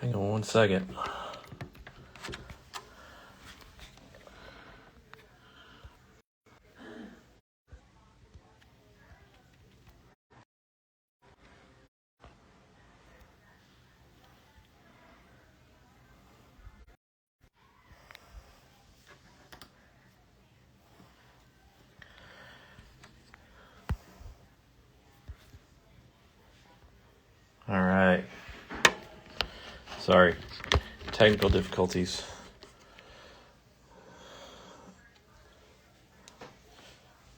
Hang on 1 second. All right. Sorry. Technical difficulties.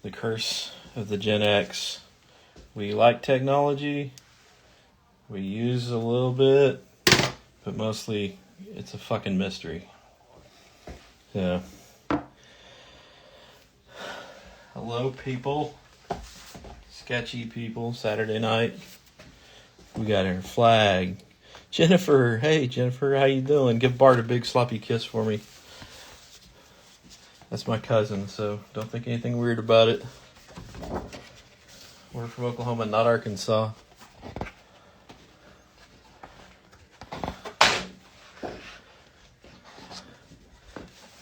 The curse of the Gen X. We like technology. We use a little bit, but mostly it's a fucking mystery. Yeah. Hello, people. Sketchy people. Saturday night. We got our flag. Jennifer. Hey, Jennifer. How you doing? Give Bart a big sloppy kiss for me. That's my cousin, so don't think anything weird about it. We're from Oklahoma, not Arkansas.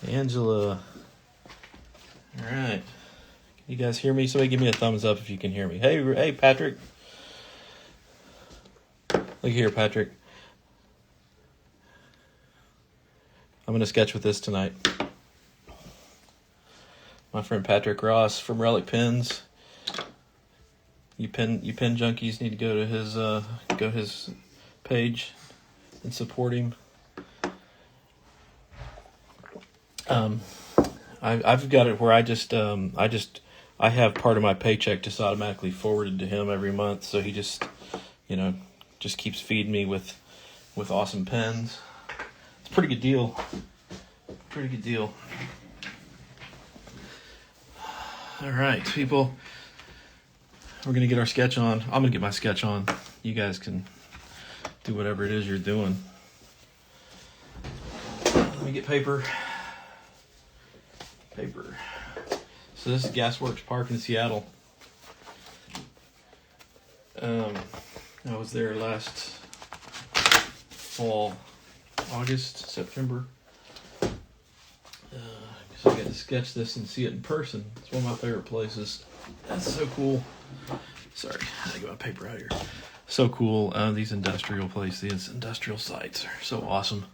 Angela. All right. You guys hear me? Somebody give me a thumbs up if you can hear me. Hey, Patrick. Look here, Patrick. I'm going to sketch with this tonight. My friend Patrick Ross from Relic Pens. You pen junkies need to go to his page and support him. I've got it where I have part of my paycheck just automatically forwarded to him every month, so he just keeps feeding me with awesome pens. It's a pretty good deal. All right, people. We're going to get our sketch on. I'm going to get my sketch on. You guys can do whatever it is you're doing. Let me get paper. So this is Gasworks Park in Seattle. I was there last fall, August, September. So I got to sketch this and see it in person. It's one of my favorite places. That's so cool. Sorry, I gotta get my paper out of here. So cool. These industrial places, these industrial sites are so awesome.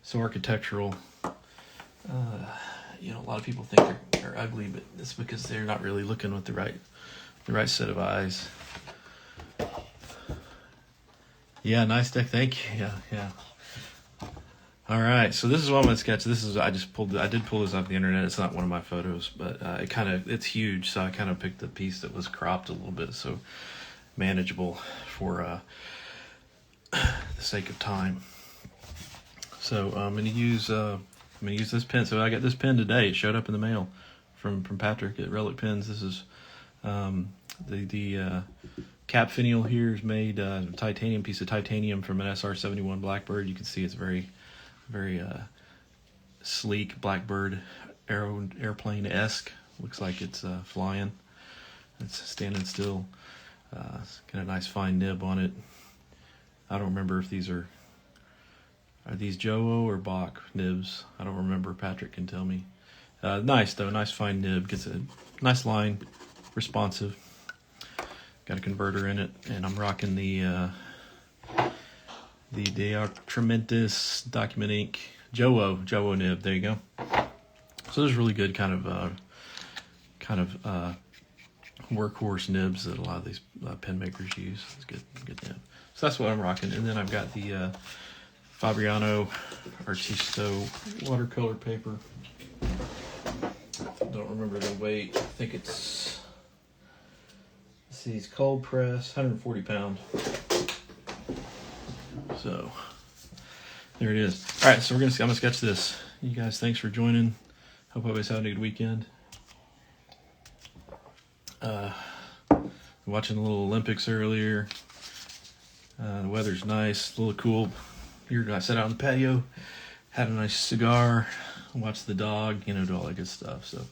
So architectural. A lot of people think they're ugly, but it's because they're not really looking with the right set of eyes. Yeah, nice deck. Thank you. Yeah. All right, so this is what I'm gonna sketch. I did pull this off the internet. It's not one of my photos, but it's huge, so I kind of picked a piece that was cropped a little bit, so manageable for the sake of time. So I'm gonna use this pen. So I got this pen today. It showed up in the mail from Patrick at Relic Pens. This is the cap finial here is made piece of titanium from an SR-71 Blackbird. You can see it's very sleek blackbird airplane-esque. Looks like it's flying. It's standing still. It's got a nice fine nib on it. I don't remember if these are these Jowo or Bach nibs. I don't remember. Patrick can tell me. Nice though, nice fine nib. Gets a nice line, responsive. Got a converter in it, and I'm rocking the atrementis document ink Jowo nib. There you go. So there's really good kind of workhorse nibs that a lot of these pen makers use. It's good nib. So that's what I'm rocking, and then I've got the Fabriano Artisto watercolor paper. Don't remember the weight. I think it's cold press, 140 pound. So there it is. All right, so I'm gonna sketch this. You guys, thanks for joining. Hope everybody's having a good weekend. Watching the little Olympics earlier. The weather's nice, a little cool. Here I sat out on the patio, had a nice cigar, watched the dog, do all that good stuff. So,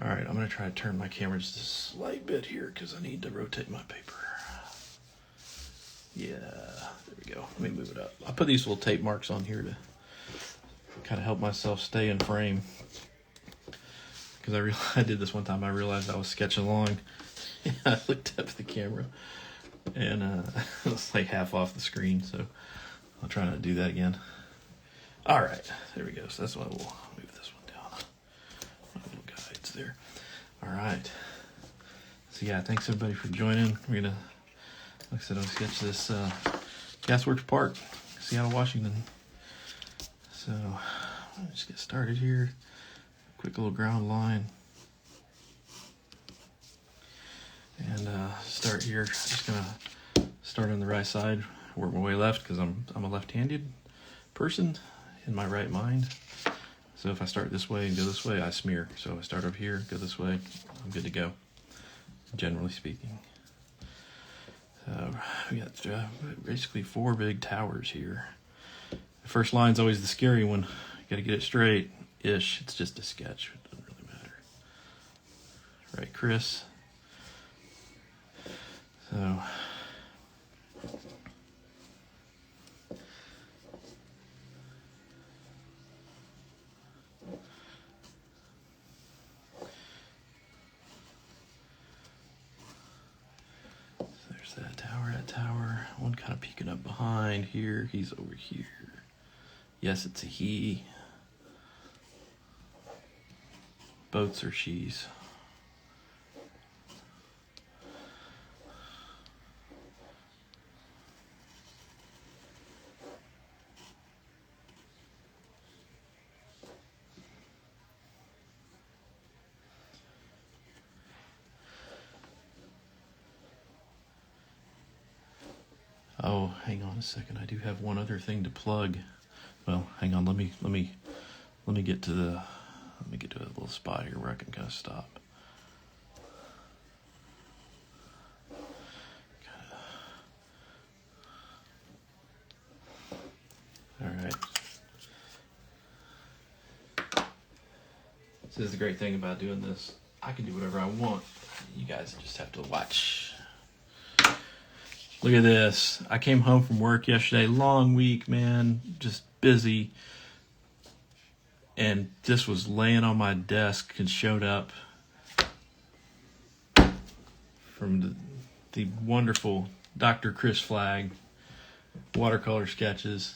all right, I'm gonna try to turn my camera just a slight bit here because I need to rotate my paper. Yeah, there we go. Let me move it up. I put these little tape marks on here to kind of help myself stay in frame. Because I did this one time. I realized I was sketching along. And I looked up at the camera, and it was like half off the screen. So I'll try not to do that again. All right, there we go. So that's why we'll move this one down. My little guides there. All right. So yeah, thanks everybody for joining. We're gonna, like I said, I'll sketch this Gasworks Park, Seattle, Washington. So let's just get started here. Quick little ground line. And start here. Just gonna start on the right side, work my way left because I'm a left-handed person in my right mind. So if I start this way and go this way, I smear. So I start up here, go this way, I'm good to go, generally speaking. So we got basically 4 big towers here. The first line's always the scary one. You gotta get it straight-ish. It's just a sketch. It doesn't really matter. Right, Chris? So there's that tower. One kind of peeking up behind here. He's over here. Yes, it's a he. Boats are she's. Oh, hang on a second. I do have one other thing to plug. Well, hang on. Let me get to a little spot here where I can kind of stop. All right. This is the great thing about doing this. I can do whatever I want. You guys just have to watch. Look at this. I came home from work yesterday. Long week, man. Just busy. And this was laying on my desk and showed up from the wonderful Dr. Chris Flagg watercolor sketches.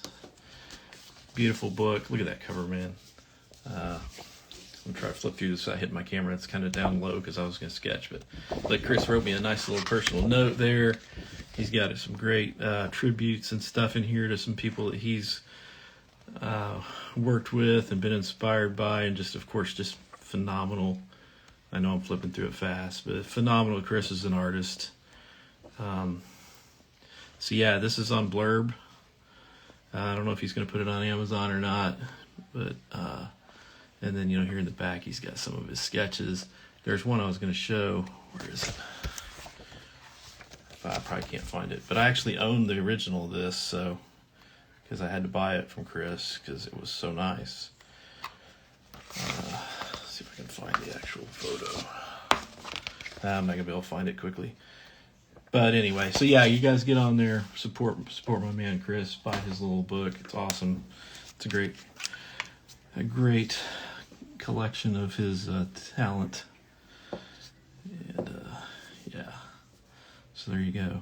Beautiful book. Look at that cover, man. I'm gonna try to flip through this so I hit my camera. It's kind of down low because I was gonna sketch, but Chris wrote me a nice little personal note there. He's got some great tributes and stuff in here to some people that he's worked with and been inspired by, and just, of course, just phenomenal. I know I'm flipping through it fast, but phenomenal. Chris is an artist. So yeah, this is on Blurb. I don't know if he's going to put it on Amazon or not, but and then, you know, here in the back he's got some of his sketches. There's one I was going to show. Where is it? I probably can't find it, but I actually own the original of this, so because I had to buy it from Chris because it was so nice. Let's see if I can find the actual photo. I'm not gonna be able to find it quickly, but anyway. So yeah, you guys get on there, support my man Chris. Buy his little book. It's awesome. It's a great collection of his talent, and yeah. So there you go.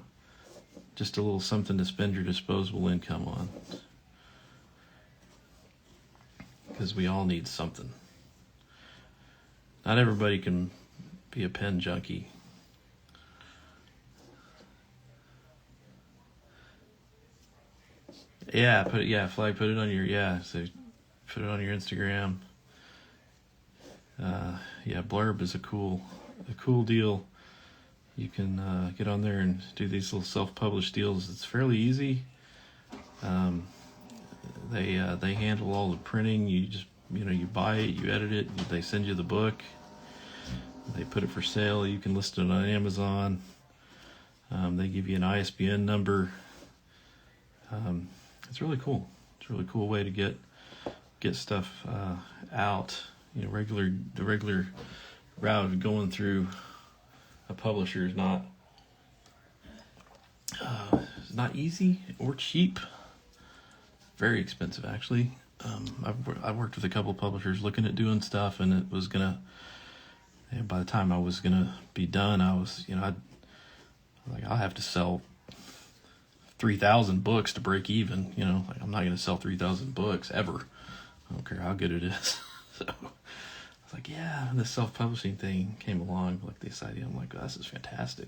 Just a little something to spend your disposable income on. Because we all need something. Not everybody can be a pen junkie. Yeah, Flag, put it on your, so put it on your Instagram. Blurb is a cool deal. You can get on there and do these little self-published deals. It's fairly easy. They handle all the printing. You just, you buy it, you edit it, they send you the book. They put it for sale. You can list it on Amazon. They give you an ISBN number. It's really cool. It's a really cool way to get stuff out. The regular route of going through a publisher is not not easy or cheap. Very expensive, actually. I've worked with a couple of publishers looking at doing stuff, and it was gonna. And by the time I was gonna be done, I was, I'll have to sell 3,000 books to break even. Like I'm not gonna sell 3,000 books ever. I don't care how good it is. So I was like, yeah, this self-publishing thing came along, like this idea. I'm like, oh, this is fantastic.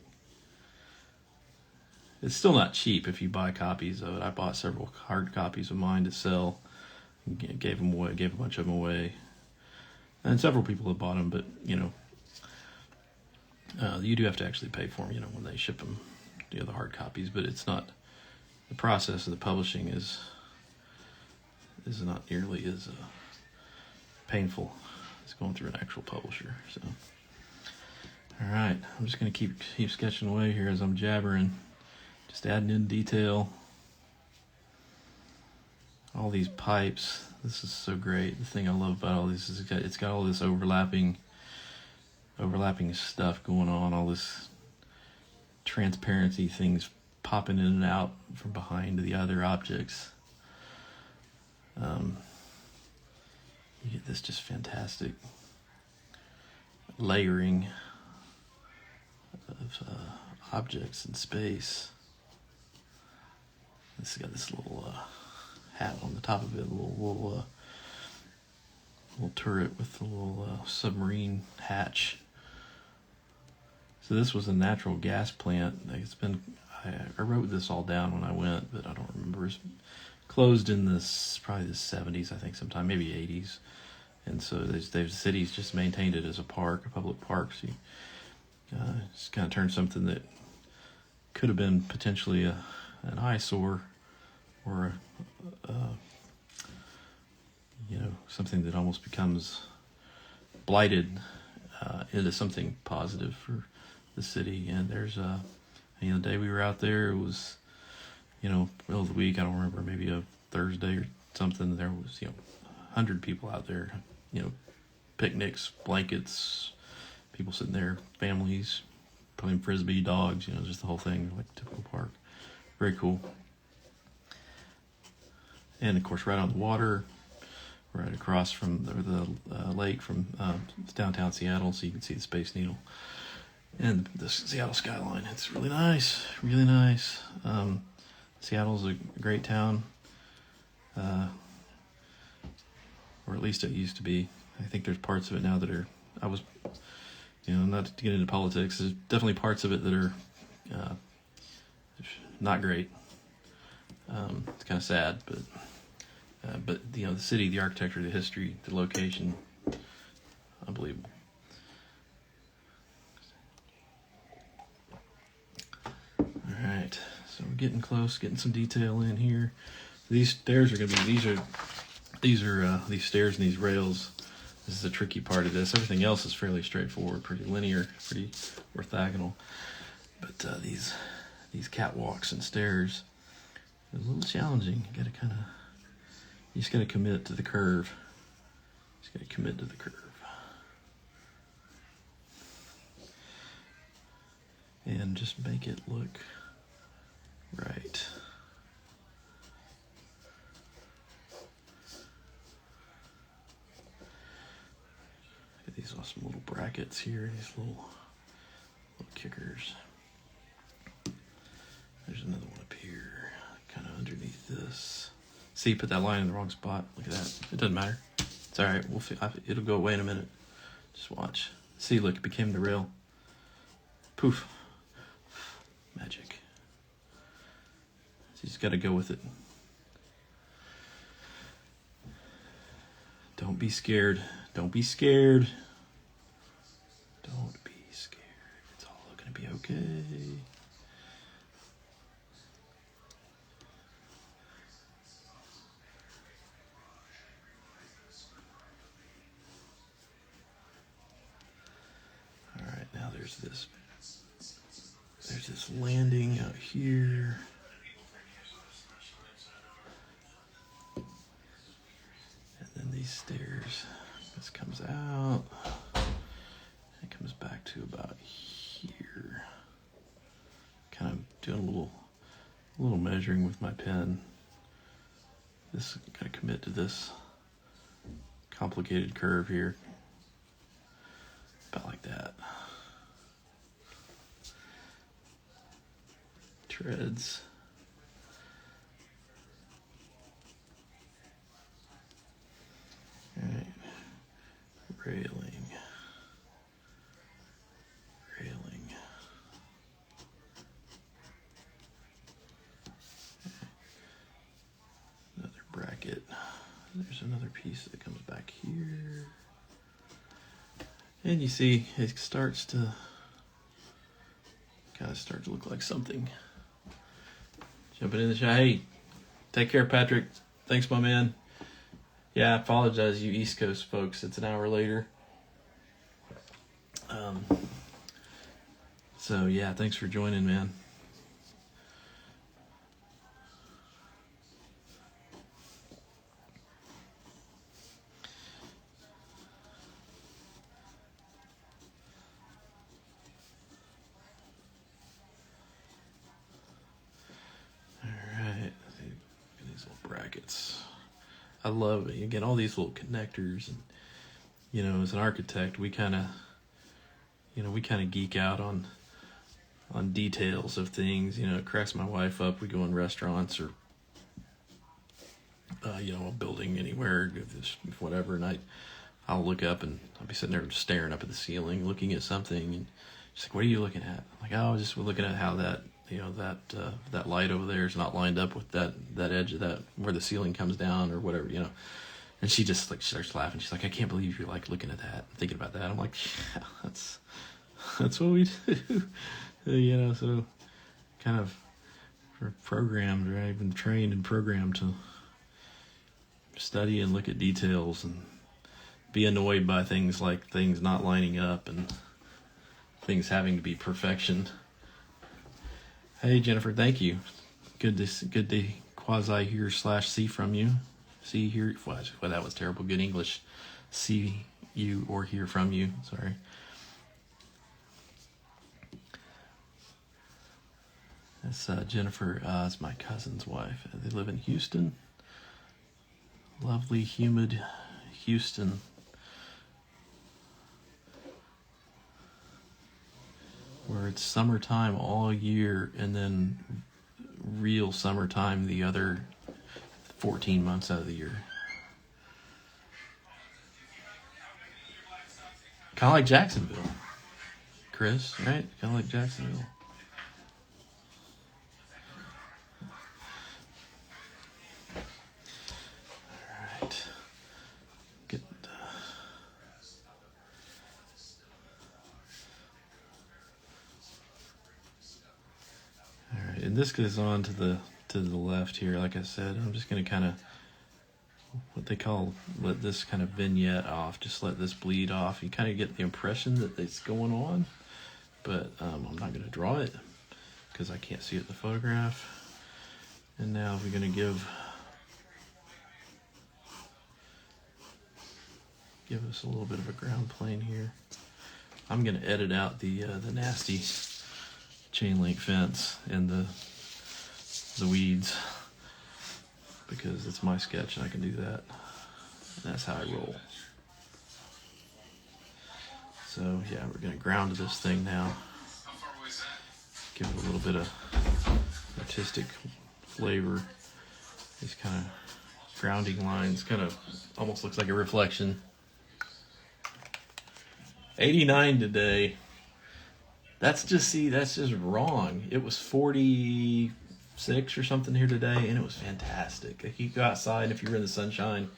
It's still not cheap if you buy copies of it. I bought several hard copies of mine to sell. Gave them away, gave a bunch of them away. And several people have bought them, but, you do have to actually pay for them, when they ship them, the hard copies. But it's not, the process of the publishing is not nearly as painful as going through an actual publisher. So, all right, I'm just going to keep sketching away here as I'm jabbering. Just adding in detail. All these pipes. This is so great. The thing I love about all this is it's got all this overlapping stuff going on. All this transparency things popping in and out from behind the other objects. You get this just fantastic layering of objects in space. This has got this little hat on the top of it, a little turret with a little submarine hatch. So this was a natural gas plant. I wrote this all down when I went, but I don't remember. It's closed in probably the 70s, I think, sometime, maybe 80s. And so the city's just maintained it as a park, a public park. So just kind of turned something that could have been potentially an eyesore or something that almost becomes blighted into something positive for the city. And there's the day we were out there, it was middle of the week, I don't remember, maybe a Thursday or something. There was 100 people out there, picnics, blankets, people sitting there, families playing frisbee, dogs, just the whole thing, like a typical park. Very cool. And of course, right on the water, right across from the lake from downtown Seattle, so you can see the Space Needle and the Seattle skyline. It's really nice, really nice. Seattle's a great town, or at least it used to be. I think there's parts of it now that are, not to get into politics, there's definitely parts of it that are not great. It's kind of sad, but the city, the architecture, the history, the location, unbelievable. All right, so we're getting close, getting some detail in here. These stairs are going to be these stairs and these rails. This is the tricky part of this. Everything else is fairly straightforward, pretty linear, pretty orthogonal. But these catwalks and stairs are a little challenging. You just gotta commit to the curve. And just make it look right. These awesome little brackets here, these little kickers. There's another one up here, kind of underneath this. See, put that line in the wrong spot. Look at that. It doesn't matter. It's all right. It'll go away in a minute. Just watch. See, look, it became the rail. Poof. Magic. So you just got to go with it. Don't be scared. Don't be scared. Don't be scared. It's all going to be okay. All right, now there's this landing out here. And then these stairs. This comes out. It comes back to about here. Kind of doing a little a little measuring with my pen. This gotta commit to this complicated curve here. About like that. Treads. All right. Railing. Another bracket. There's another piece that comes back here. And you see it starts to kind of start to look like something. Jumping in the shot. Hey, take care, Patrick. Thanks, my man. Yeah, I apologize, you East Coast folks. It's an hour later. So yeah, thanks for joining, man. All right, these little brackets. I love it. Again, all these little connectors, and you know, as an architect, we kind of geek out on details of things. You know, it cracks my wife up. We go in restaurants or you know, a building anywhere, whatever, and I'll look up and I'll be sitting there staring up at the ceiling, looking at something, and she's like, "What are you looking at?" I'm like, "Oh, just looking at how that, you know, that light over there is not lined up with that edge of that where the ceiling comes down or whatever, you know." And she just like starts laughing. She's like, "I can't believe you're like looking at that, thinking about that." I'm like, "Yeah, that's what we do." You know, so kind of programmed, or I've been trained and programmed to study and look at details and be annoyed by things like things not lining up and things having to be perfection. Hey Jennifer, thank you. Good to quasi hear / see from you. See, hear, well, that was terrible. Good English. See you or hear from you. Sorry. That's Jennifer. It's my cousin's wife. They live in Houston. Lovely, humid Houston. Where it's summertime all year and then real summertime the other 14 months out of the year. Kind of like Jacksonville, Chris, right? Kind of like Jacksonville. All right. Get all right, and this goes on to the left here. Like I said, I'm just going to kind of what they call let this kind of vignette off, just let this bleed off. You kind of get the impression that it's going on, but I'm not going to draw it because I can't see it in the photograph. And now we're going to give us a little bit of a ground plane here. I'm going to edit out the nasty chain link fence and the weeds, because it's my sketch and I can do that. That's how I roll. So yeah, we're gonna ground this thing now. Give it a little bit of artistic flavor. These kind of grounding lines kind of almost looks like a reflection. 89 today. That's just wrong. It was 46 or something here today, and it was fantastic. Like, you go outside, if you're in the sunshine,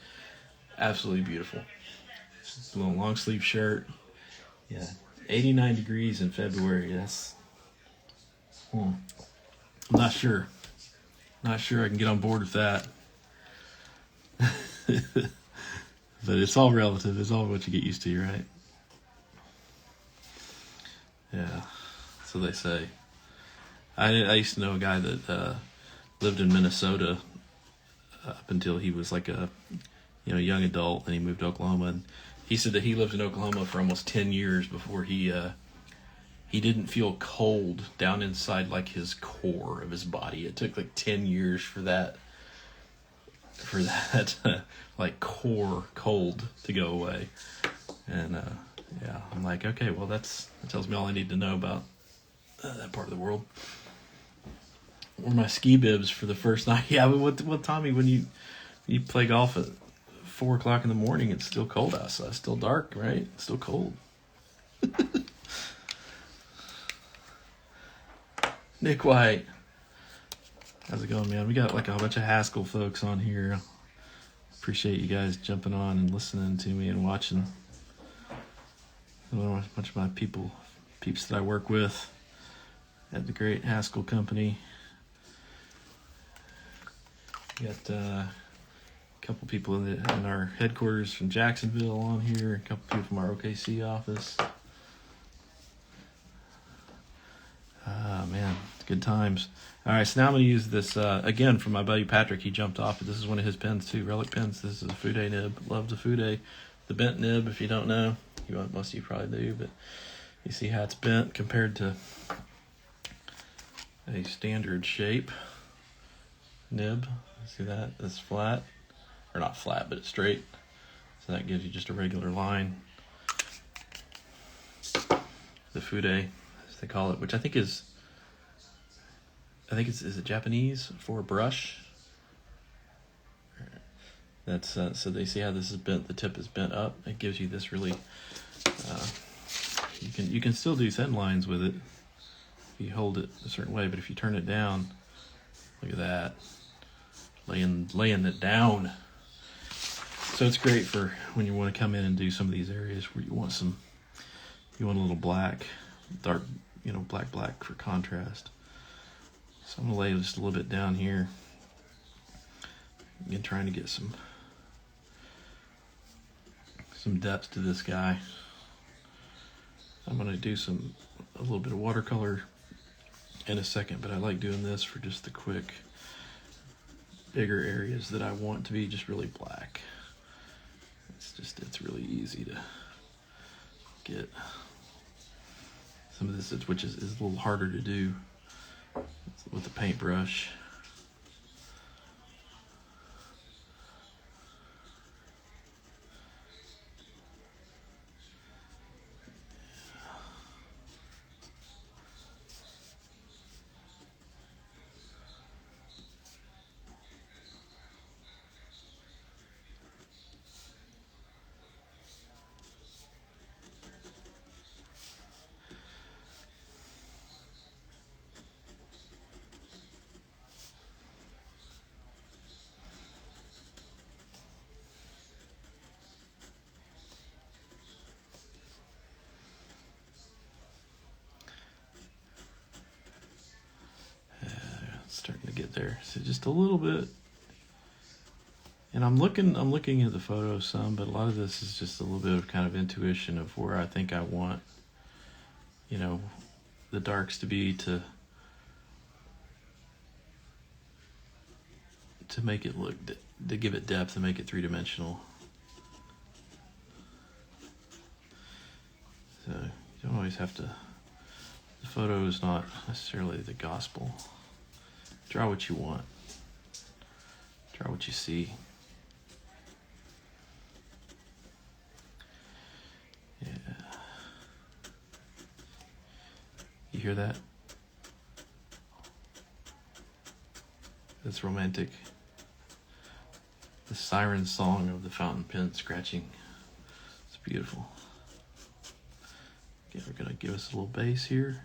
absolutely beautiful. Just a little long sleeve shirt. Yeah, 89 degrees in February. That's I'm not sure I can get on board with that. But it's all relative. It's all what you get used to, right? Yeah, so they say. I used to know a guy that lived in Minnesota up until he was like a young adult, and he moved to Oklahoma. And he said that he lived in Oklahoma for almost 10 years before he he didn't feel cold down inside like his core of his body. It took like 10 years for that like core cold to go away. And yeah, I'm like, okay, well that tells me all I need to know about that part of the world. Or my ski bibs for the first night. Yeah, but what Tommy, when you play golf at 4 o'clock in the morning, it's still cold outside. It's still dark, right? It's still cold. Nick White, how's it going, man? We got like a bunch of Haskell folks on here. Appreciate you guys jumping on and listening to me and watching. A bunch of my peeps that I work with at the great Haskell company. We got a couple people in our headquarters from Jacksonville on here. A couple people from our OKC office. Man, good times. All right, so now I'm going to use this, again, from my buddy Patrick. He jumped off, but this is one of his pens, too, Relic pens. This is a Fude nib. Love the Fude. The bent nib, if you don't know. Most of you probably do, but you see how it's bent compared to a standard shape nib. See that? It's flat. Or not flat, but it's straight. So that gives you just a regular line. The Fude, as they call it, which I think is it Japanese for brush? That's so they see how this is bent. The tip is bent up. It gives you this really. You can still do thin lines with it if you hold it a certain way, but if you turn it down, look at that, laying it down. So it's great for when you want to come in and do some of these areas where you want a little black, dark, black for contrast. So I'm gonna lay just a little bit down here. Again, trying to get some depth to this guy. I'm gonna do a little bit of watercolor in a second, but I like doing this for just the quick, bigger areas that I want to be just really black. It's really easy to get some of this, which is a little harder to do with the paintbrush. Starting to get there. So just a little bit. And I'm looking at the photos some, but a lot of this is just a little bit of kind of intuition of where I think I want, the darks to be to make it look, to give it depth and make it three-dimensional. So you don't always have to, the photo is not necessarily the gospel. Draw what you want. Draw what you see. Yeah. You hear that? That's romantic. The siren song of the fountain pen scratching. It's beautiful. Okay, we're gonna give us a little base here.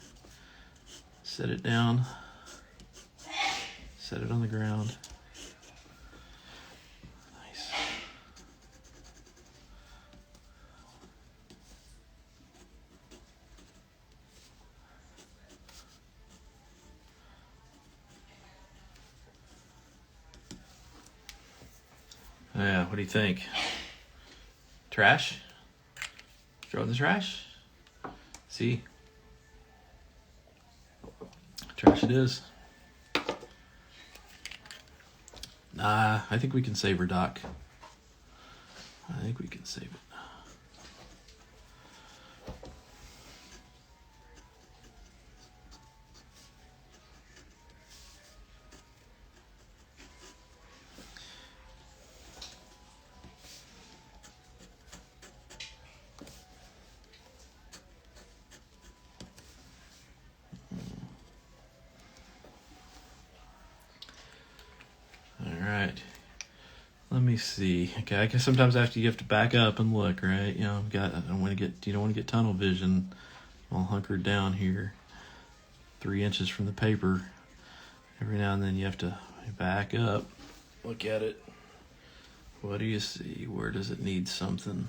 Set it down. Set it on the ground. Nice. Yeah, what do you think? Trash? Throw in the trash? See? Trash it is. Nah, I think we can save her, Doc. I think we can save it. me see. Okay, I guess sometimes after you have to back up and look, right? You know, you don't want to get tunnel vision. All hunkered down here, 3 inches from the paper. Every now and then you have to back up, look at it. What do you see? Where does it need something?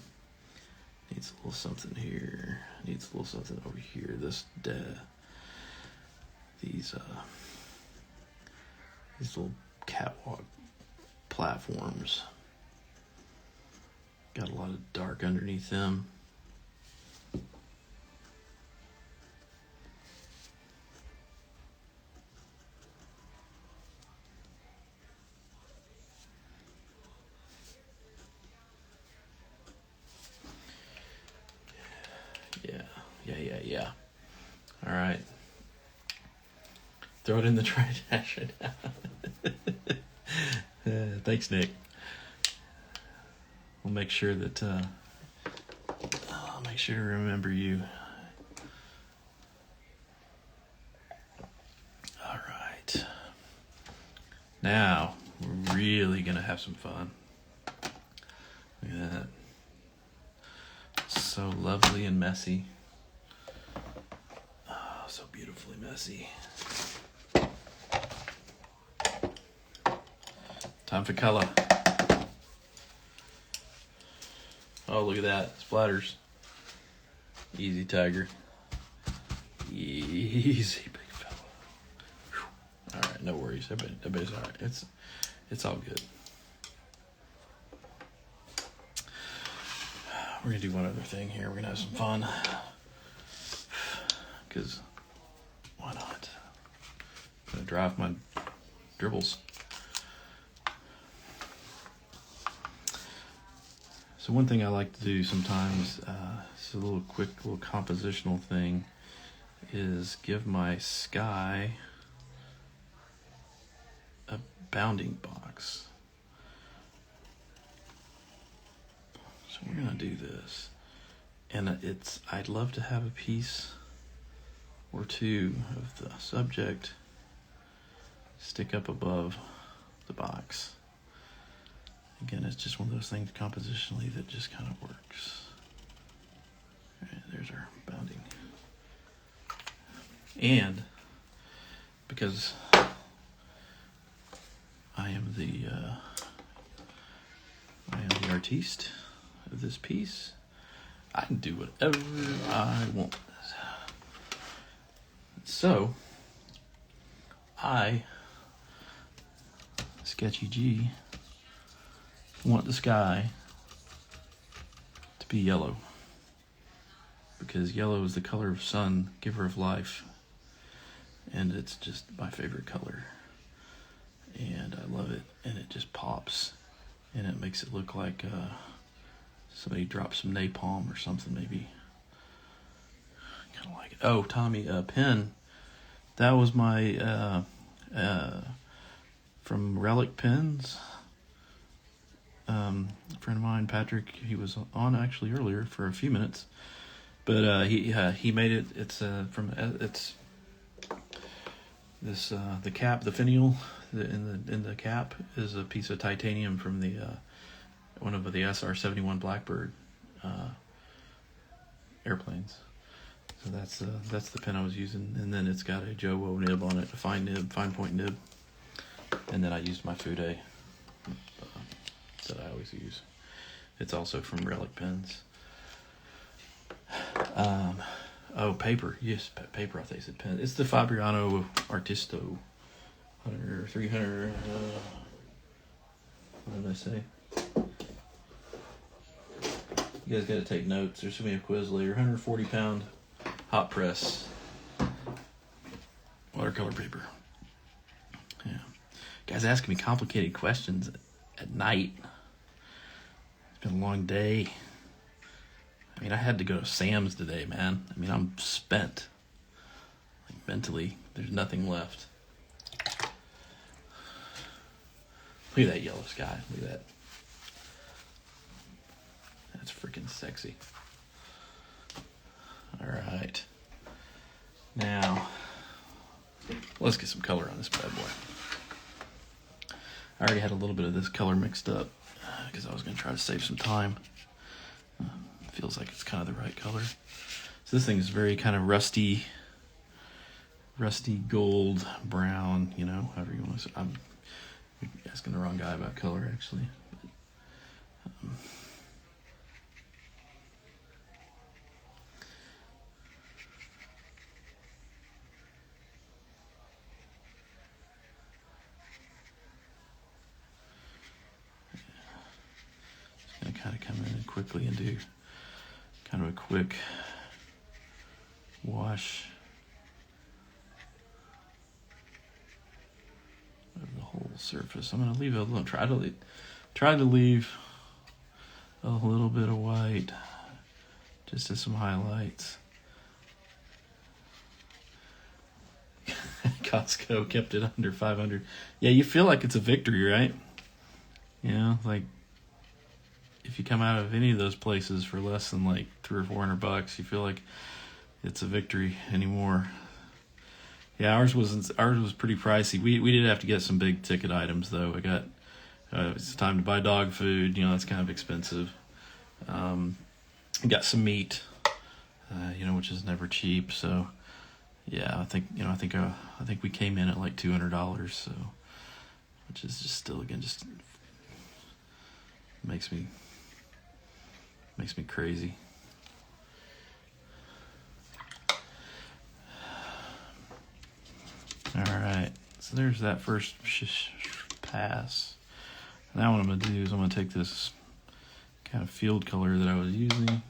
Needs a little something here. Needs a little something over here. These little catwalk platforms got a lot of dark underneath them. Yeah. All right. Throw it in the trash. Thanks, Nick. We'll make sure that I'll make sure to remember you. All right. Now we're really gonna have some fun. Look at that. So lovely and messy. Oh, so beautifully messy. Time for color. Oh, look at that. Splatters. Easy, tiger. Easy, big fella. Whew. All right, no worries. Everybody's all right. It's all good. We're going to do one other thing here. We're going to have some fun. Because why not? I'm going to dry off my dribbles. So one thing I like to do sometimes, it's a quick little compositional thing, is give my sky a bounding box. So we're gonna do this, and I'd love to have a piece or two of the subject stick up above the box. Again, it's just one of those things compositionally that just kind of works. All right, there's our bounding. And because I am the artiste of this piece, I can do whatever I want. So, Sketchy G, want the sky to be yellow, because yellow is the color of sun, giver of life, and it's just my favorite color, and I love it, and it just pops, and it makes it look like somebody dropped some napalm or something, maybe. Kind of like it. Oh, Tommy, pen, that was my from Relic Pens. A friend of mine, Patrick, he was on actually earlier for a few minutes, but he made it. It's it's this the cap, the finial in the cap is a piece of titanium from the one of the SR-71 Blackbird airplanes. So that's the pen I was using, and then it's got a Jowo nib on it, a fine point nib, and then I used my Fude that I always use. It's also from Relic Pens. Paper. Yes, paper. I think it's a pen. It's the Fabriano Artisto 100 or 300. What did I say? You guys got to take notes. There's going to be a quiz later. 140 pound hot press watercolor paper. Yeah. Guys asking me complicated questions at night. It's been a long day. I mean, I had to go to Sam's today, man. I mean, I'm spent. Like, mentally, there's nothing left. Look at that yellow sky. Look at that. That's freaking sexy. All right. Now, let's get some color on this bad boy. I already had a little bit of this color mixed up. because I was going to try to save some time. Feels like it's kind of the right color. So this thing is very kind of rusty gold, brown, you know, however you want to say. I'm asking the wrong guy about color, actually. Just going to kind of come in quickly and do kind of a quick wash of the whole surface. I'm going to leave a little, try to leave a little bit of white just as some highlights. Costco kept it under 500. Yeah, you feel like it's a victory, right? You know, like if you come out of any of those places for less than like $300 or $400, you feel like it's a victory anymore. Yeah, ours was pretty pricey. We did have to get some big ticket items though. I got it's time to buy dog food. You know, that's kind of expensive. I got some meat, you know, which is never cheap. So yeah, I think we came in at like $200. So, which is just still again just makes me crazy. All right, so there's that first pass. Now what I'm going to do is I'm going to take this kind of field color that I was using,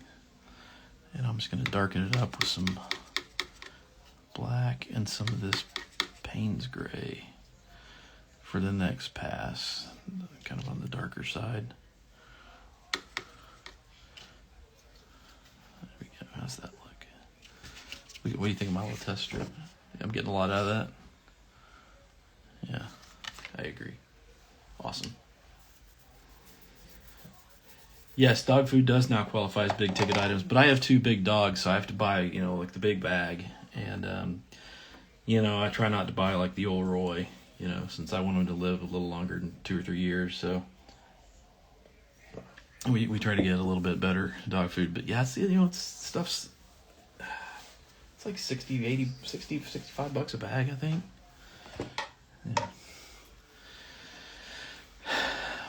and I'm just going to darken it up with some black and some of this Payne's gray for the next pass, kind of on the darker side. There we go. How's that look? What do you think of my little test strip? I'm getting a lot out of that. Yeah, I agree. Awesome. Yes, dog food does now qualify as big ticket items, but I have 2 big dogs, so I have to buy, you know, like the big bag. And, you know, I try not to buy like the old Roy, you know, since I want him to live a little longer than 2 or 3 years. So we try to get a little bit better dog food. But yeah, you know, it's like 60, 80, 60, $65 a bag, I think. Yeah.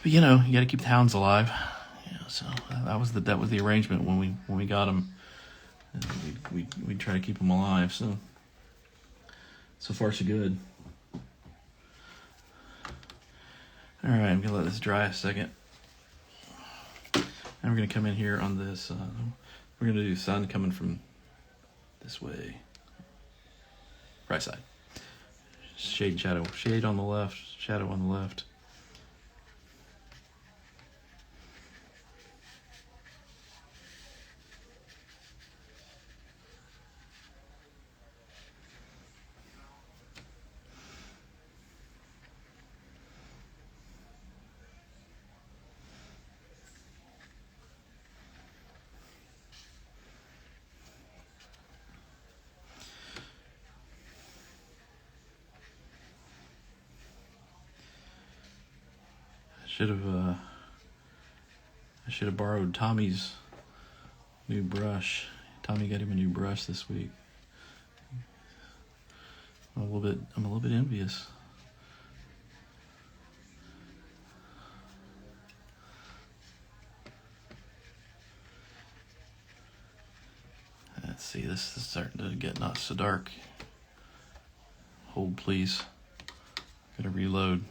But you know, you got to keep the hounds alive. Yeah, so that was the arrangement when we got them. We try to keep them alive. So far so good. All right, I'm gonna let this dry a second. And we're gonna come in here on this. We're gonna do sun coming from this way, right side. Shade and shadow. Shade on the left, shadow on the left. I should have borrowed Tommy's new brush. Tommy got him a new brush this week. I'm a little bit envious. Let's see, this is starting to get not so dark. Hold please. Gotta reload.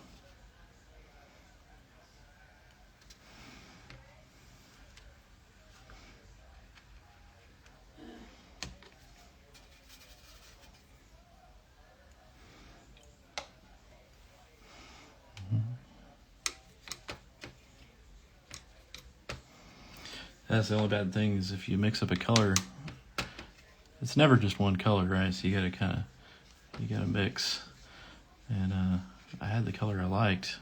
That's the only bad thing is if you mix up a color, it's never just one color, right? So you gotta mix. And I had the color I liked.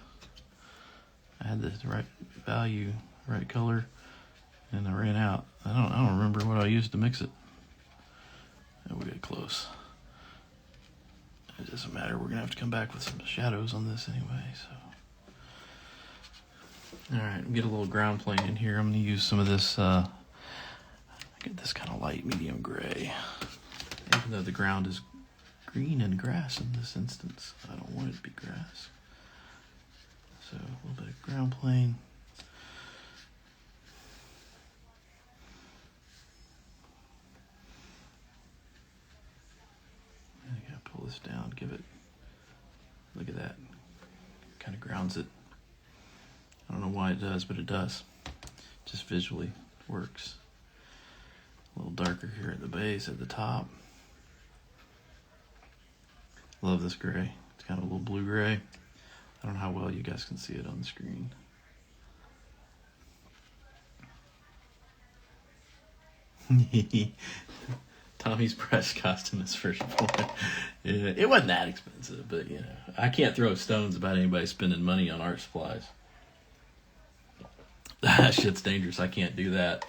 I had the right value, right color, and I ran out. I don't remember what I used to mix it. And we got close. It doesn't matter. We're gonna have to come back with some shadows on this anyway. So All right, get a little ground plane in here. I'm going to use some of this, get this kind of light medium gray. Even though the ground is green and grass in this instance, I don't want it to be grass. So a little bit of ground plane. I gotta pull this down, give it, look at that, kind of grounds it. I don't know why it does, but it does. Just visually works. A little darker here at the base, at the top. Love this gray. It's kind of a little blue gray. I don't know how well you guys can see it on the screen. Tommy's press costume is first point. Yeah, it wasn't that expensive, but you know, I can't throw stones about anybody spending money on art supplies. That shit's dangerous. I can't do that.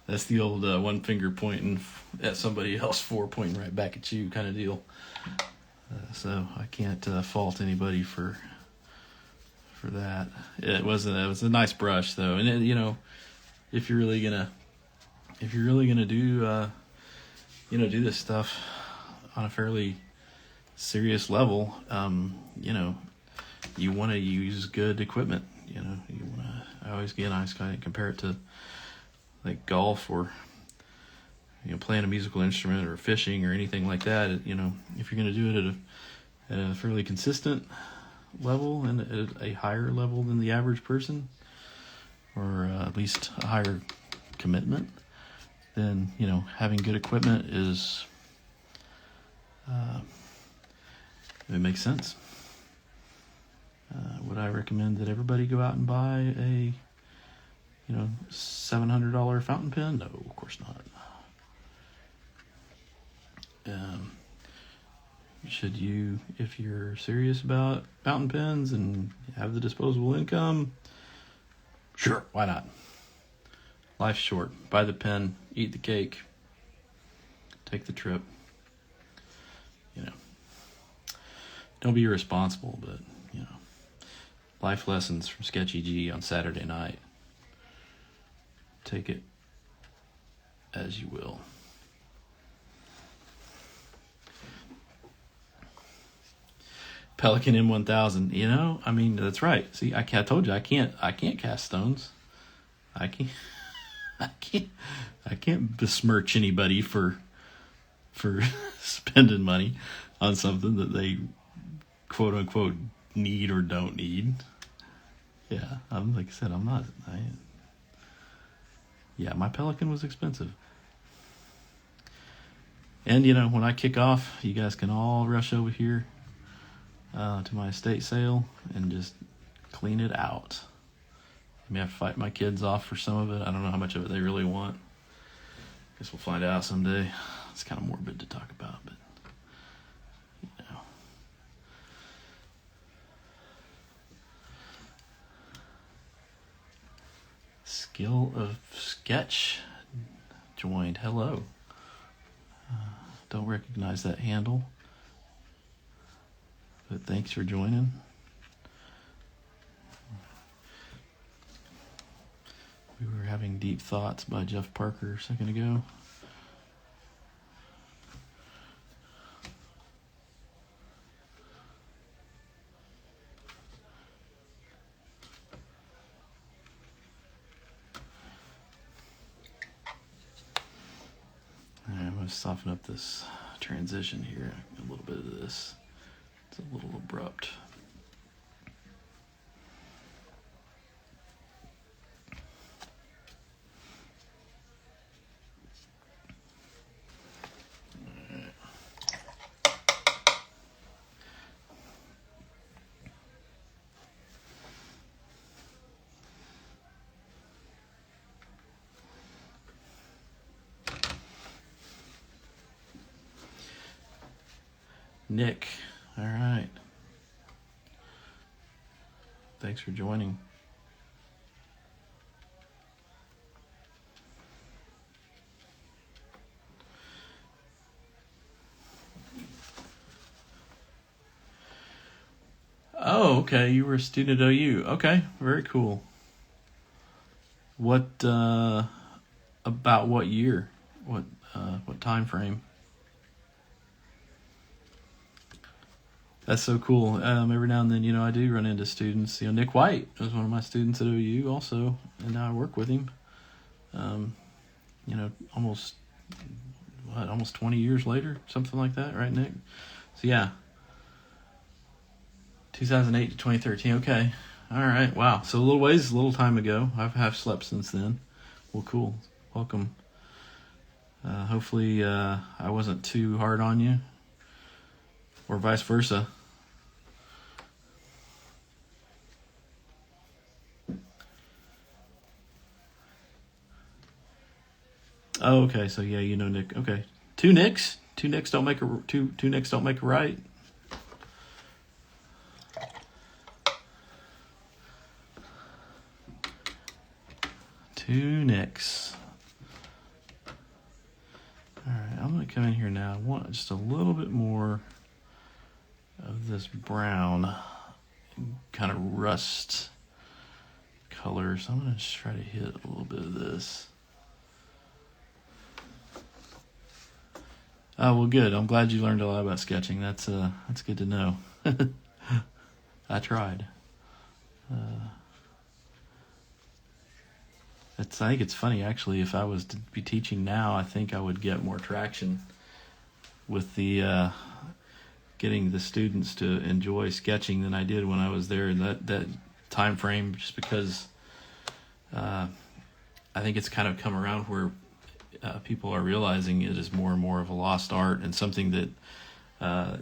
That's the old one finger pointing at somebody else, four pointing right back at you kind of deal. So I can't fault anybody for that. It was a nice brush though, and it, you know, if you're really gonna do do this stuff on a fairly serious level, you know, you want to use good equipment. You know, I always kind of compare it to like golf or, you know, playing a musical instrument or fishing or anything like that. You know, if you're going to do it at a fairly consistent level and at a higher level than the average person, or at least a higher commitment, then, you know, having good equipment is, it makes sense. Would I recommend that everybody go out and buy a, you know, $700 fountain pen? No, of course not. Should you, if you're serious about fountain pens and have the disposable income, sure, why not? Life's short. Buy the pen, eat the cake, take the trip. You know, don't be irresponsible, but, you know, life lessons from Sketchy G on Saturday night. Take it as you will. Pelican M1000, you know, I mean, that's right. See, I told you I can't cast stones. I can't besmirch anybody for spending money on something that they quote unquote need or don't need. Yeah, like I said, I'm not. Yeah, my Pelican was expensive. And, you know, when I kick off, you guys can all rush over here to my estate sale and just clean it out. I may have to fight my kids off for some of it. I don't know how much of it they really want. Guess we'll find out someday. It's kind of morbid to talk about, but, you know. Skill of Sketch joined. Hello. Don't recognize that handle, but thanks for joining. We were having Deep Thoughts by Jeff Parker a second ago. All right, I'm going to soften up this transition here. A little bit of this. It's a little abrupt. Nick, all right. Thanks for joining. Oh, okay. You were a student at OU. Okay, very cool. What about what year? What time frame? That's so cool. Every now and then, I do run into students. Nick White was one of my students at OU also, and now I work with him. Almost 20 years later, something like that, right, Nick? So yeah, 2008 to 2013. Okay, all right, wow. So a little time ago. I've slept since then. Well, cool. Welcome. Hopefully, I wasn't too hard on you, or vice versa. Oh, okay. So yeah, Nick. Okay, two Nicks don't make a two Nicks don't make a right. Two Nicks. All right, I'm gonna come in here now. I want just a little bit more of this brown, kind of rust color. So I'm gonna just try to hit a little bit of this. Oh, well, good. I'm glad you learned a lot about sketching. That's good to know. I tried. I think it's funny, actually. If I was to be teaching now, I think I would get more traction with the getting the students to enjoy sketching than I did when I was there in that time frame, just because I think it's kind of come around where people are realizing it is more and more of a lost art, and something that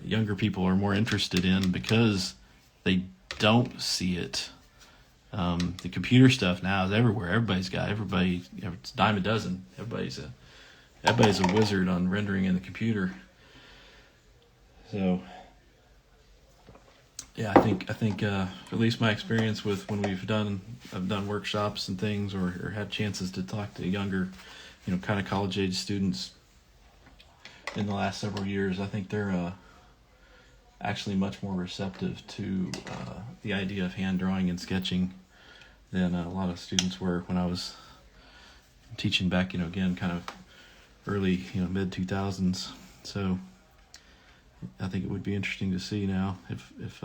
younger people are more interested in because they don't see it. The computer stuff now is everywhere. It's a dime a dozen. Everybody's a wizard on rendering in the computer. So yeah, I think at least my experience with when I've done workshops and things, or had chances to talk to younger, kind of college age students in the last several years, I think they're actually much more receptive to the idea of hand drawing and sketching than a lot of students were when I was teaching back, again, kind of early, mid 2000s. So I think it would be interesting to see now if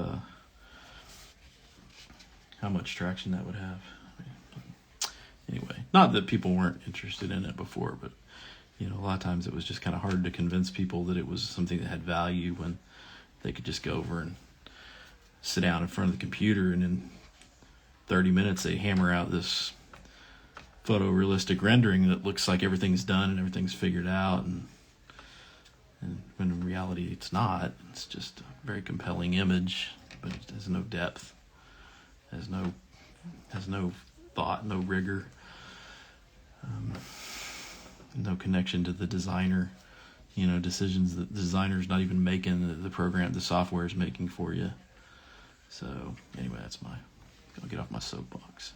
how much traction that would have. Anyway, not that people weren't interested in it before, but a lot of times it was just kind of hard to convince people that it was something that had value when they could just go over and sit down in front of the computer, and in 30 minutes they hammer out this photorealistic rendering that looks like everything's done and everything's figured out, and when in reality it's not. It's just a very compelling image, but it has no depth, has no thought, no rigor, no connection to the designer, decisions that the designer's not even making, the program, the software is making for you. So anyway, I'll get off my soapbox.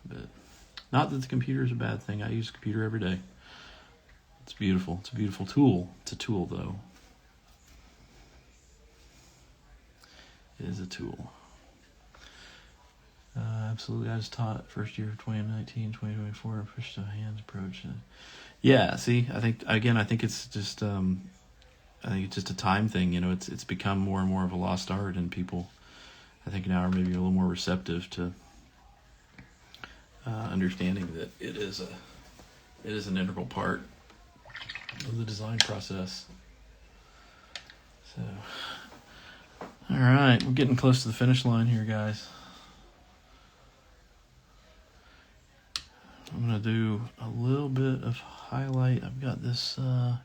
But not that the computer is a bad thing. I use a computer every day. It's beautiful. It's a beautiful tool. It's a tool, though. It is a tool. Absolutely. I just taught first year of 2019, 2024, push to hands approach. Yeah, see, I think it's just a time thing. It's become more and more of a lost art, and people, I think, now are maybe a little more receptive to understanding that it is an integral part of the design process. So, all right, we're getting close to the finish line here, guys. I'm going to do a little bit of highlight. I've got this, let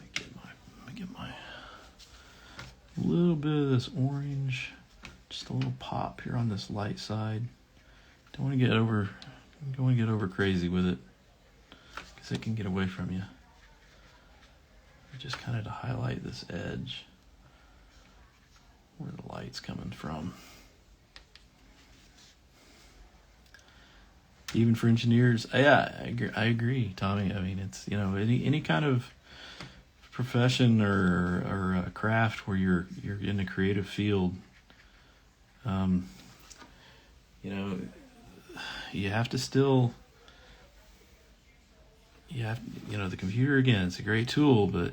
me get my little bit of this orange, just a little pop here on this light side. Don't want to get over crazy with it, because it can get away from you. Just kind of to highlight this edge where the light's coming from. Even for engineers, yeah, I agree, Tommy. I mean, it's any kind of profession or a craft where you're in a creative field, you know, you have to still, the computer, again, it's a great tool, but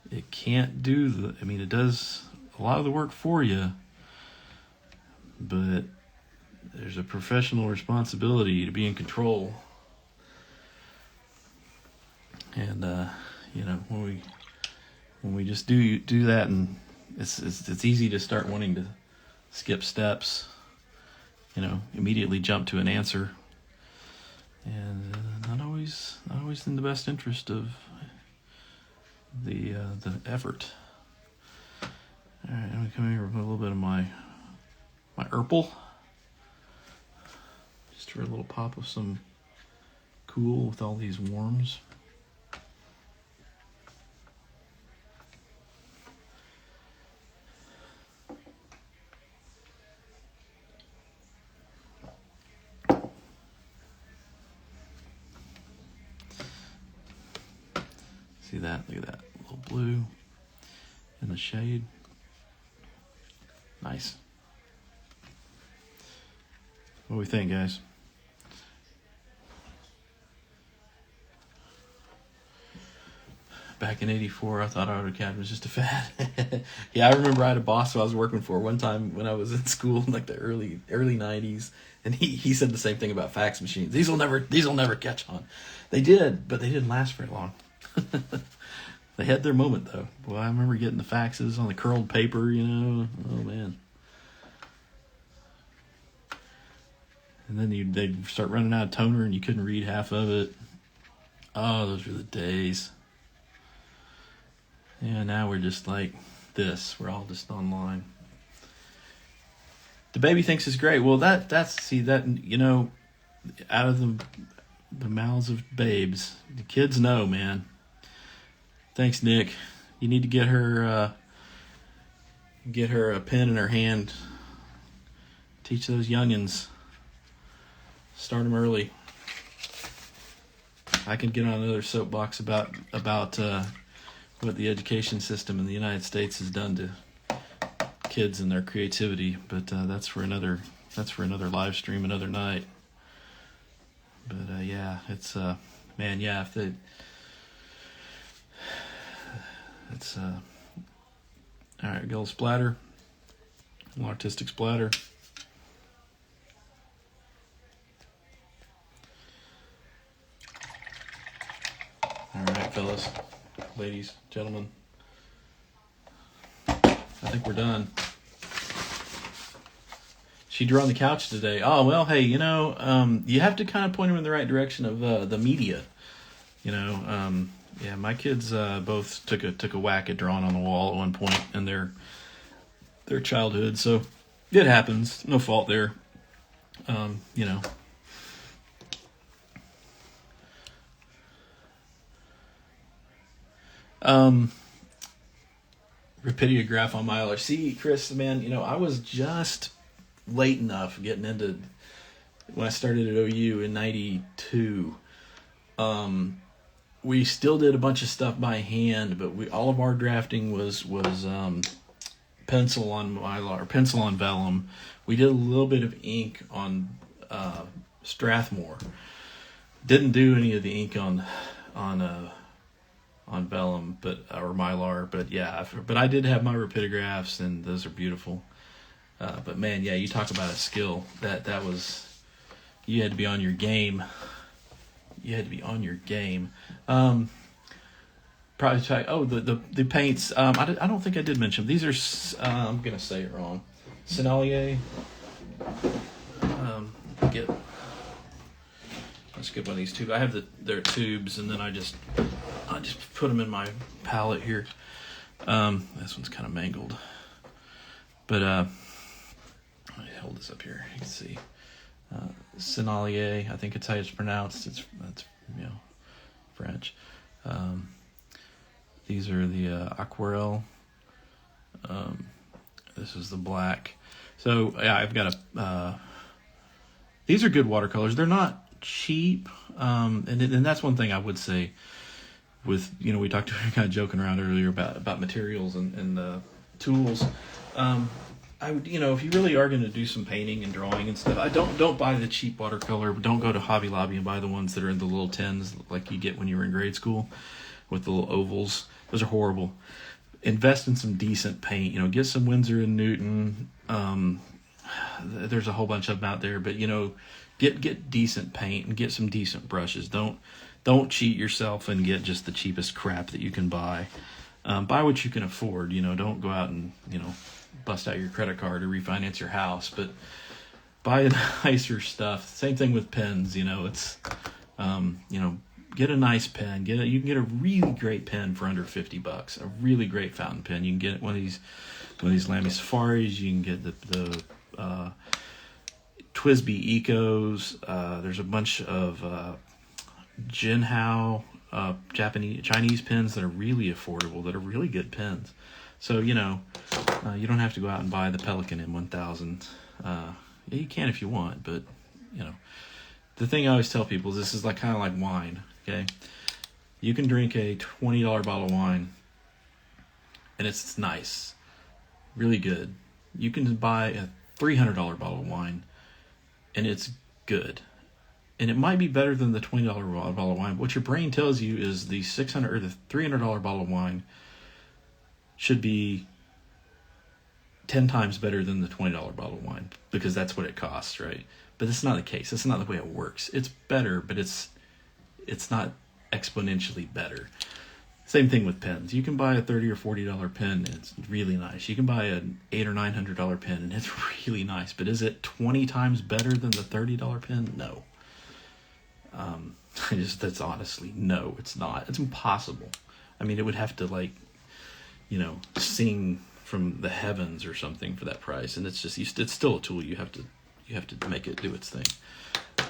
it can't do it does a lot of the work for you, but there's a professional responsibility to be in control. And when we just do that, and it's easy to start wanting to skip steps, immediately jump to an answer, and not always in the best interest of the effort. All right, I'm gonna come here with a little bit of my purple, just for a little pop of some cool with all these worms. See that? Look at that little blue in the shade. Nice. What do we think, guys? Back in '84, I thought AutoCAD was just a fad. Yeah, I remember I had a boss who I was working for one time when I was in school in like the early '90s, and he said the same thing about fax machines. These will never catch on. They did, but they didn't last very long. They had their moment, though. Boy, I remember getting the faxes on the curled paper, Oh, man. And then they'd start running out of toner and you couldn't read half of it. Oh, those were the days. Yeah, now we're just like this. We're all just online. The baby thinks it's great. Well, out of the mouths of babes, the kids know, man. Thanks, Nick. You need to get her a pen in her hand. Teach those youngins. Start them early. I can get on another soapbox about what the education system in the United States has done to kids and their creativity, but that's for another live stream another night. But yeah, it's man, yeah, if the it's all right, go splatter, a little artistic splatter. All right, fellas, ladies, gentlemen, I think we're done. She drew on the couch today. Oh, well, hey, you have to kind of point them in the right direction of the media. Yeah, my kids both took a whack at drawing on the wall at one point in their childhood, so it happens. No fault there. Rapidograph on Mylar. See, Chris, man, I was just late enough getting into when I started at OU in '92. We still did a bunch of stuff by hand, but all of our drafting was pencil on Mylar, pencil on vellum. We did a little bit of ink on Strathmore. Didn't do any of the ink on vellum, or Mylar, but yeah. But I did have my rapidographs, and those are beautiful. But man, yeah, you talk about a skill that was. You had to be on your game. Probably try. Oh, the paints. I don't think I did mention them. These are. I'm gonna say it wrong. Sennelier. Let's get one of these tubes. I have their tubes, and then I just put them in my palette here. This one's kind of mangled, but let me hold this up here. You can see. Sennelier, I think it's how it's pronounced. That's French. These are the aquarelle. This is the black. So yeah, I've got these are good watercolors. They're not cheap, and that's one thing I would say. with, we talked kind of joking around earlier about materials and tools. I would, if you really are going to do some painting and drawing and stuff, don't buy the cheap watercolor. Don't go to Hobby Lobby and buy the ones that are in the little tins like you get when you were in grade school with the little ovals. Those are horrible. Invest in some decent paint. Get some Winsor and Newton. There's a whole bunch of them out there, but get decent paint and get some decent brushes. Don't cheat yourself and get just the cheapest crap that you can buy. Buy what you can afford. Don't go out and bust out your credit card to refinance your house, but buy nicer stuff. Same thing with pens. It's get a nice pen. You can get a really great pen for under $50. A really great fountain pen. You can get one of these Lamy Safaris. You can get the TWSBI Ecos. There's a bunch of Jinhao Chinese pens that are really affordable, that are really good pens. So, you don't have to go out and buy the Pelikan M1000. Yeah, you can if you want, but, the thing I always tell people is this is kind of like wine, okay? You can drink a $20 bottle of wine, and it's nice, really good. You can buy a $300 bottle of wine, and it's good. And it might be better than the $20 bottle of wine. But what your brain tells you is the $600 or the $300 bottle of wine should be 10 times better than the $20 bottle of wine, because that's what it costs, right? But that's not the case. That's not the way it works. It's better, but it's not exponentially better. Same thing with pens. You can buy a $30 or $40 pen, and it's really nice. You can buy an $800 or $900 pen, and it's really nice. But is it 20 times better than the $30 pen? No. That's honestly, no, it's not. It's impossible. I mean, it would have to sing from the heavens or something for that price. And it's still a tool. You have to make it do its thing.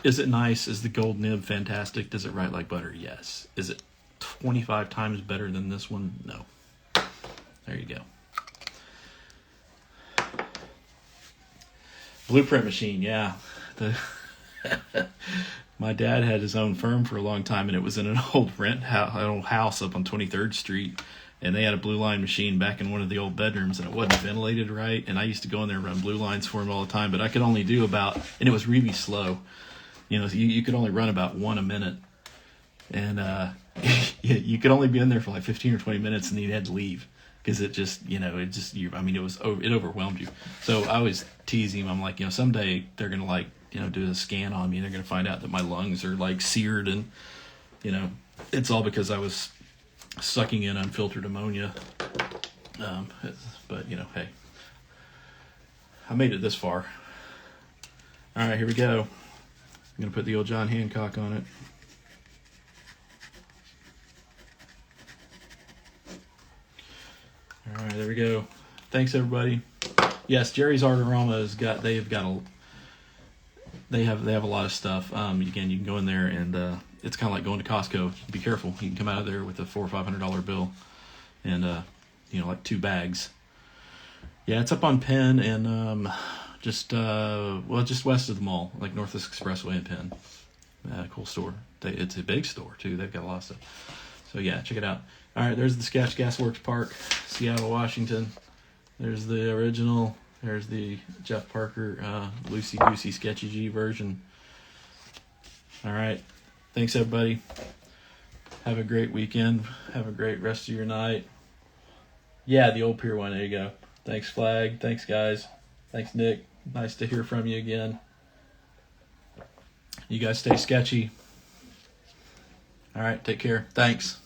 Is it nice? Is the gold nib fantastic? Does it write like butter? Yes. Is it 25 times better than this one? No. There you go. Blueprint machine. Yeah. My dad had his own firm for a long time, and it was in an old house up on 23rd Street, and they had a blue line machine back in one of the old bedrooms, and it wasn't ventilated right, and I used to go in there and run blue lines for him all the time, but I could only do and it was really slow. You could only run about one a minute, and you could only be in there for like 15 or 20 minutes, and then you had to leave, because it overwhelmed you. So I always tease him. I'm like, someday they're going to do a scan on me, and they're going to find out that my lungs are seared, and it's all because I was sucking in unfiltered ammonia. But hey, I made it this far. All right, here we go. I'm going to put the old John Hancock on it. All right, there we go. Thanks, everybody. Yes, Jerry's Artorama they have a lot of stuff. Again, you can go in there, and it's kind of like going to Costco. Be careful. You can come out of there with a $400 or $500 bill, and like 2 bags. Yeah, it's up on Penn, and just west of the mall, like Northwest Expressway and Penn. Cool store. It's a big store too. They've got a lot of stuff. So yeah, check it out. All right, there's the Sketch Gasworks Park, Seattle, Washington. There's the original. There's the Jeff Parker Loosey Goosey Sketchy G version. All right. Thanks, everybody. Have a great weekend. Have a great rest of your night. Yeah, the old pier one. There you go. Thanks, Flag. Thanks, guys. Thanks, Nick. Nice to hear from you again. You guys stay sketchy. All right. Take care. Thanks.